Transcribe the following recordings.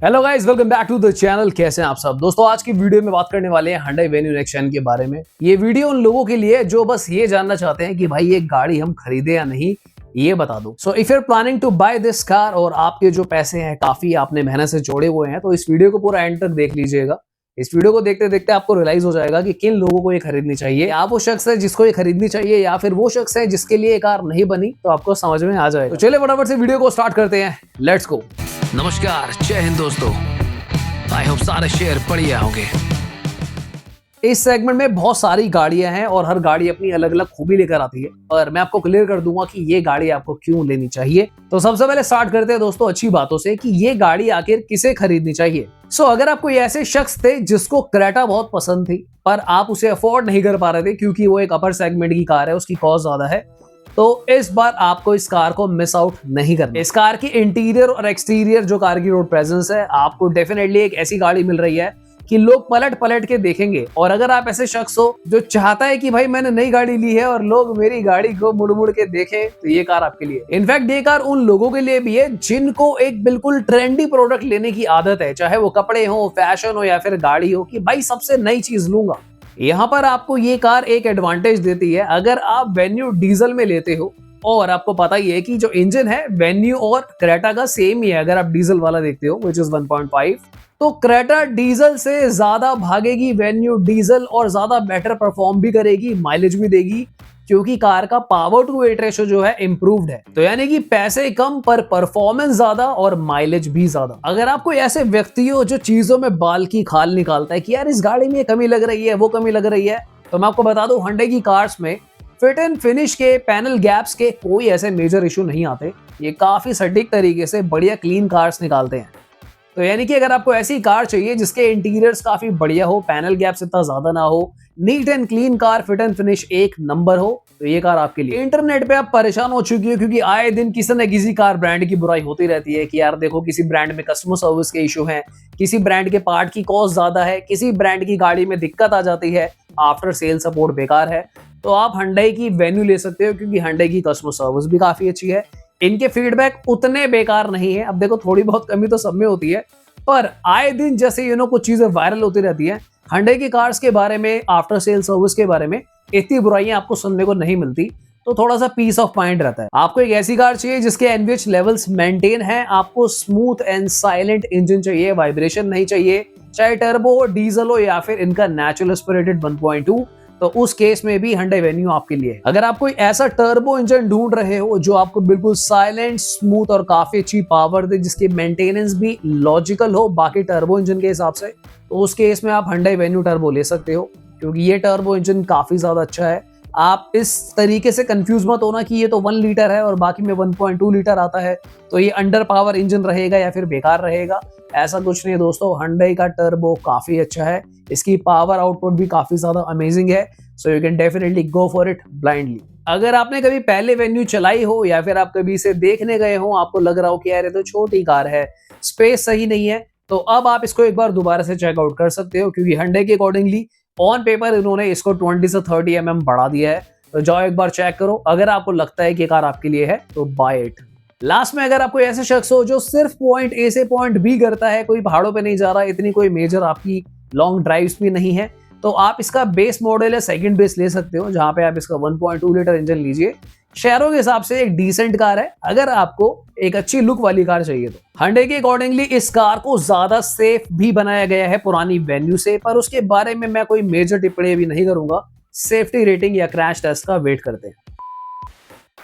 Hello guys, welcome back to the channel. कैसे हैं आप सब दोस्तों? आज की वीडियो में बात करने वाले हैं Hyundai Venue Next Gen के बारे में। ये वीडियो उन लोगों के लिए जो बस ये जानना चाहते हैं कि भाई ये गाड़ी हम खरीदे या नहीं, ये बता दो। So if you are planning to buy this car और आपके जो पैसे हैं काफी आपने मेहनत से जोड़े हुए हैं, तो इस वीडियो को पूरा एंड तक देख लीजिएगा। इस वीडियो को देखते देखते आपको रियलाइज हो जाएगा कि किन लोगों को ये खरीदनी चाहिए। आप वो शख्स है जिसको ये खरीदनी चाहिए या फिर वो शख्स है जिसके लिए ये कार नहीं बनी, तो आपको समझ में आ जाएगा। तो चलिए फटाफट से वीडियो को स्टार्ट करते हैं। Let's go. नमस्कार, जय हिंद दोस्तों। आई होप सारे शेयर बढ़िया होंगे। इस सेगमेंट में बहुत सारी गाड़ियां हैं और हर गाड़ी अपनी अलग अलग खूबी लेकर आती है, और मैं आपको क्लियर कर दूंगा कि ये गाड़ी आपको क्यों लेनी चाहिए। तो सबसे पहले स्टार्ट करते हैं दोस्तों अच्छी बातों से कि ये गाड़ी आखिर किसे खरीदनी चाहिए। अगर आप कोई ऐसे शख्स थे जिसको क्रेटा बहुत पसंद थी पर आप उसे अफोर्ड नहीं कर पा रहे थे क्योंकि वो एक अपर सेगमेंट की कार है, उसकी कॉस्ट ज्यादा है, तो इस बार आपको इस कार को मिस आउट नहीं करना। इस कार की इंटीरियर और एक्सटीरियर जो कार की रोड प्रेजेंस है, आपको डेफिनेटली एक ऐसी गाड़ी मिल रही है कि लोग पलट पलट के देखेंगे। और अगर आप ऐसे शख्स हो जो चाहता है कि भाई मैंने नई गाड़ी ली है और लोग मेरी गाड़ी को मुड़ मुड़ के देखें, तो ये कार आपके लिए। इनफैक्ट ये कार उन लोगों के लिए भी है जिनको एक बिल्कुल ट्रेंडी प्रोडक्ट लेने की आदत है, चाहे वो कपड़े हो, फैशन हो या फिर गाड़ी हो, कि भाई सबसे नई चीज लूंगा। यहाँ पर आपको ये कार एक एडवांटेज देती है। अगर आप वेन्यू डीजल में लेते हो, और आपको पता ही है कि जो इंजन है वेन्यू और क्रेटा का सेम ही है, अगर आप डीजल वाला देखते हो विच इज 1.5, तो क्रेटा डीजल से ज्यादा भागेगी वेन्यू डीजल और ज्यादा बेटर परफॉर्म भी करेगी, माइलेज भी देगी, क्योंकि कार का पावर टू वेट रेशियो जो है इंप्रूव्ड है। तो यानी कि पैसे कम पर परफॉर्मेंस ज्यादा और माइलेज भी ज्यादा। अगर आप कोई ऐसे व्यक्ति हो जो चीजों में बाल की खाल निकालता है कि यार इस गाड़ी में ये कमी लग रही है, वो कमी लग रही है, तो मैं आपको बता दूं Hyundai की कार्स में फिट एंड फिनिश के, पैनल गैप्स के कोई ऐसे मेजर इशू नहीं आते। ये काफी सटीक तरीके से बढ़िया क्लीन कार्स निकालते हैं। तो यानी कि अगर आपको ऐसी कार चाहिए जिसके इंटीरियर्स काफी बढ़िया हो, पैनल गैप्स इतना ज्यादा ना हो, neat and clean car, fit and finish एक नंबर हो, तो ये कार आपके लिए। इंटरनेट पे आप परेशान हो चुकी हो क्योंकि आए दिन किसी न किसी कार ब्रांड की बुराई होती रहती है कि यार देखो किसी ब्रांड में कस्टमर सर्विस के इशू हैं, किसी ब्रांड के पार्ट की कॉस्ट ज्यादा है, किसी ब्रांड की गाड़ी में दिक्कत आ जाती है, आफ्टर सेल सपोर्ट बेकार है। तो आप Hyundai की वेन्यू ले सकते हो क्योंकि Hyundai की कस्टमर सर्विस भी काफी अच्छी है, इनके फीडबैक उतने बेकार नहीं है। अब देखो थोड़ी बहुत कमी तो सब में होती है, पर आए दिन जैसे कुछ चीजें वायरल होती रहती है, Hyundai की कार्स के बारे में, आफ्टर सेल सर्विस के बारे में इतनी बुराइयां आपको सुनने को नहीं मिलती, तो थोड़ा सा पीस ऑफ माइंड रहता है। आपको एक ऐसी कार चाहिए जिसके NVH लेवल्स मेंटेन है, आपको स्मूथ एंड साइलेंट इंजन चाहिए, वाइब्रेशन नहीं चाहिए, चाहे टर्बो हो, डीजल हो या फिर इनका नेचुरल एस्पिरेटेड 1.2, तो उस केस में भी Hyundai वेन्यू आपके लिए। अगर आप कोई ऐसा टर्बो इंजन ढूंढ रहे हो जो आपको बिल्कुल साइलेंट, स्मूथ और काफी अच्छी पावर दे, जिसकी मेंटेनेंस भी लॉजिकल हो बाकी टर्बो इंजन के हिसाब से, तो उस केस में आप Hyundai वेन्यू टर्बो ले सकते हो क्योंकि ये टर्बो इंजन काफी ज्यादा अच्छा है। आप इस तरीके से कंफ्यूज मत होना कि ये तो 1 लीटर है और बाकी में 1.2 लीटर आता है, तो ये अंडर पावर इंजन रहेगा या फिर बेकार रहेगा। ऐसा कुछ नहीं दोस्तों, Hyundai का टर्बो काफी अच्छा है, इसकी पावर आउटपुट भी काफी ज्यादा अमेजिंग है। So you can definitely go for it blindly. अगर आपने कभी पहले वेन्यू चलाई हो या फिर आप कभी इसे देखने गए हो, आपको लग रहा हो कि यार ये तो छोटी कार है, स्पेस सही नहीं है, तो अब आप इसको एक बार दोबारा से चेकआउट कर सकते हो क्योंकि Hyundai के अकॉर्डिंगली ऑन पेपर इन्होंने इसको 20 से 30 mm बढ़ा दिया है। तो जाओ एक बार चेक करो, अगर आपको लगता है कि कार आपके लिए है तो बाय इट। लास्ट में अगर आप कोई ऐसे शख्स हो जो सिर्फ पॉइंट ए से पॉइंट बी करता है, कोई पहाड़ों पे नहीं जा रहा, इतनी कोई मेजर आपकी लॉन्ग ड्राइव्स भी नहीं है, तो आप इसका बेस मॉडल या सेकंड बेस ले सकते हो, जहां पे आप इसका 1.2 लीटर इंजन लीजिए। शहरों के हिसाब से एक डिसेंट कार है। अगर आपको एक अच्छी लुक वाली कार चाहिए तो Hyundai के अकॉर्डिंगली इस कार को ज्यादा सेफ भी बनाया गया है पुरानी वेन्यू से, पर उसके बारे में मैं कोई मेजर टिप्पणी भी नहीं करूंगा। सेफ्टी रेटिंग या क्रैश टेस्ट का वेट करते हैं।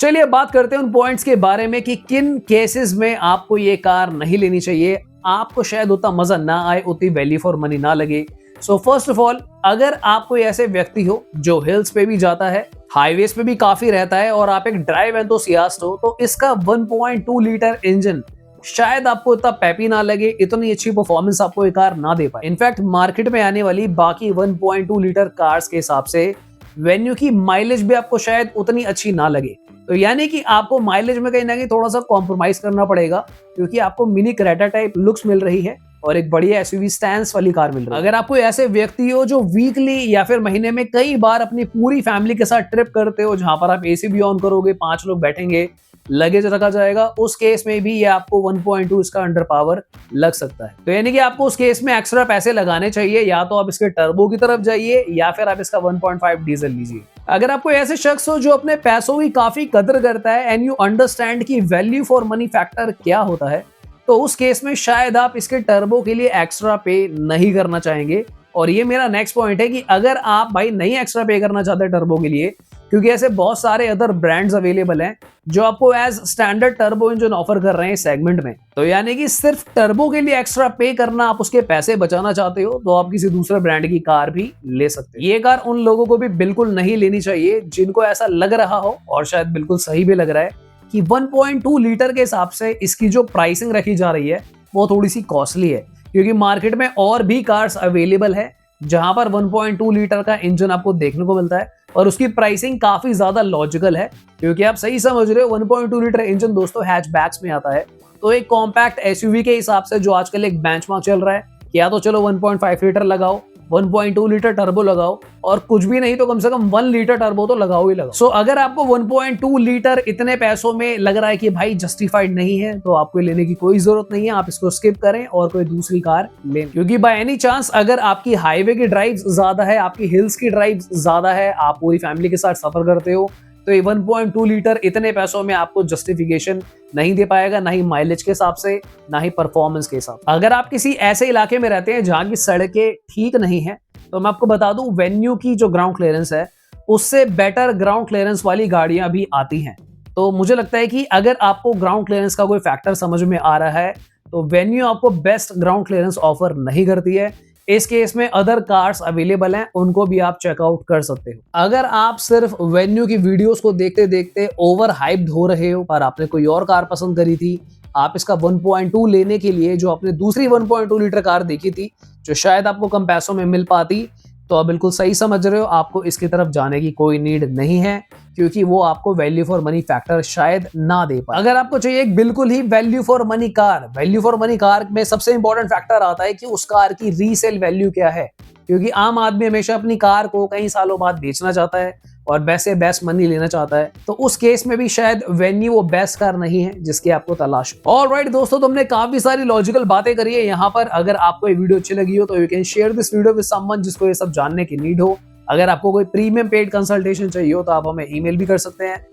चलिए बात करते हैं उन पॉइंट्स के बारे में कि किन केसेस में आपको ये कार नहीं लेनी चाहिए, आपको शायद उतना मजा ना आए, उतनी वैल्यू फॉर मनी ना लगे। सो फर्स्ट ऑफ ऑल, अगर आप कोई ऐसे व्यक्ति हो जो हिल्स पे भी जाता है, हाईवेज पे भी काफी रहता है और आप एक ड्राइव एंथुसियास्ट हो, तो इसका 1.2 लीटर इंजन शायद आपको इतना पेपी ना लगे, इतनी अच्छी परफॉर्मेंस आपको ये कार ना दे पाए। इनफैक्ट मार्केट में आने वाली बाकी 1.2 लीटर कार्स के हिसाब से वेन्यू की माइलेज भी आपको शायद उतनी अच्छी ना लगे। तो यानी कि आपको माइलेज में कहीं ना कहीं थोड़ा सा कॉम्प्रोमाइज करना पड़ेगा क्योंकि आपको मिनी क्रेटा टाइप लुक्स मिल रही है और एक बढ़िया एसयूवी स्टैंस वाली कार मिल रही है। अगर आप कोई ऐसे व्यक्ति हो जो वीकली या फिर महीने में कई बार अपनी पूरी फैमिली के साथ ट्रिप करते हो, जहां पर आप एसी भी ऑन करोगे, 5 लोग बैठेंगे, लगेज रखा जाएगा, उस केस में भी ये आपको 1.2 इसका अंडर पावर लग सकता है। तो यानी कि आपको उस केस में एक्स्ट्रा पैसे लगाने चाहिए, या तो आप इसके टर्बो की तरफ जाइए या फिर आप इसका 1.5 डीजल लीजिए। अगर आपको ऐसे शख्स हो जो अपने पैसों की काफी कदर करता है एंड यू अंडरस्टैंड कि वैल्यू फॉर मनी फैक्टर क्या होता है, तो उस केस में शायद आप इसके टर्बो के लिए एक्स्ट्रा पे नहीं करना चाहेंगे। और ये मेरा नेक्स्ट पॉइंट है कि अगर आप भाई नहीं एक्स्ट्रा पे करना चाहते टर्बो के लिए, क्योंकि ऐसे बहुत सारे अदर ब्रांड्स अवेलेबल हैं जो आपको as standard turbo engine offer कर रहे हैं इस सेगमेंट में, तो यानी कि सिर्फ टर्बो के लिए एक्स्ट्रा पे करना, आप उसके पैसे बचाना चाहते हो, तो आप किसी दूसरे ब्रांड की कार भी ले सकते हो। ये कार उन लोगों को भी बिल्कुल नहीं लेनी चाहिए जिनको ऐसा लग रहा हो, और शायद बिल्कुल सही भी लग रहा है, कि 1.2 लीटर के हिसाब से इसकी जो प्राइसिंग रखी जा रही है वो थोड़ी सी कॉस्टली है, क्योंकि मार्केट में और भी कार्स अवेलेबल है जहां पर 1.2 लीटर का इंजन आपको देखने को मिलता है और उसकी प्राइसिंग काफी ज्यादा लॉजिकल है, क्योंकि आप सही समझ रहे हो 1.2 लीटर इंजन दोस्तों हैचबैक्स में आता है। तो एक कॉम्पैक्ट एसयूवी के हिसाब से जो आजकल एक बेंचमार्क चल रहा है, या तो चलो 1.5 लीटर लगाओ, 1.2 लीटर टर्बो लगाओ, और कुछ भी नहीं तो कम से कम 1 लीटर टर्बो तो लगाओ ही लगाओ। सो अगर आपको 1.2 लीटर इतने पैसों में लग रहा है कि भाई जस्टिफाइड नहीं है, तो आपको लेने की कोई जरूरत नहीं है, आप इसको स्किप करें और कोई दूसरी कार लें। क्योंकि बाय एनी चांस अगर आपकी हाईवे की ड्राइव ज्यादा है, आपकी हिल्स की ड्राइव ज्यादा है, आप पूरी फैमिली के साथ सफर करते हो, तो ये 1.2 लीटर इतने पैसों में आपको जस्टिफिकेशन नहीं दे पाएगा, ना ही माइलेज के हिसाब से, ना ही परफॉर्मेंस के हिसाब से। अगर आप किसी ऐसे इलाके में रहते हैं जहां की सड़कें ठीक नहीं है, तो मैं आपको बता दूं वेन्यू की जो ग्राउंड क्लियरेंस है उससे बेटर ग्राउंड क्लियरेंस वाली गाड़ियां भी आती हैं। तो मुझे लगता है कि अगर आपको ग्राउंड क्लियरेंस का कोई फैक्टर समझ में आ रहा है, तो वेन्यू आपको बेस्ट ग्राउंड क्लियरेंस ऑफर नहीं करती है। इस केस में अदर कार्स अवेलेबल हैं, उनको भी आप चेकआउट कर सकते हो। अगर आप सिर्फ वेन्यू की वीडियोस को देखते देखते ओवर हाइप्ड हो रहे हो और आपने कोई और कार पसंद करी थी, आप इसका 1.2 लेने के लिए जो आपने दूसरी 1.2 लीटर कार देखी थी जो शायद आपको कम पैसों में मिल पाती, तो आप बिल्कुल सही समझ रहे हो, आपको इसकी तरफ जाने की कोई नीड नहीं है, क्योंकि वो आपको वैल्यू फॉर मनी फैक्टर शायद ना दे पाए। अगर आपको चाहिए एक बिल्कुल ही वैल्यू फॉर मनी कार में सबसे इंपॉर्टेंट फैक्टर आता है कि उस कार की रीसेल वैल्यू क्या है, क्योंकि आम आदमी हमेशा अपनी कार को कई सालों बाद बेचना चाहता है और बेस्ट बेस्ट मनी लेना चाहता है। तो उस केस में भी शायद वेन्यू वो बेस्ट कार नहीं है जिसकी आपको तलाश हो। ऑलराइट दोस्तों, तो हमने काफी सारी लॉजिकल बातें करी है यहाँ पर। अगर आपको ये वीडियो अच्छी लगी हो तो you can share this video with someone जिसको ये सब जानने की नीड हो। अगर आपको कोई प्रीमियम पेड कंसल्टेशन चाहिए हो तो आप हमें ईमेल भी कर सकते हैं।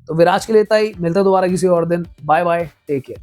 तो फिर आज के लिए इतना ही, मिलता है दोबारा किसी और दिन। Bye bye, take care.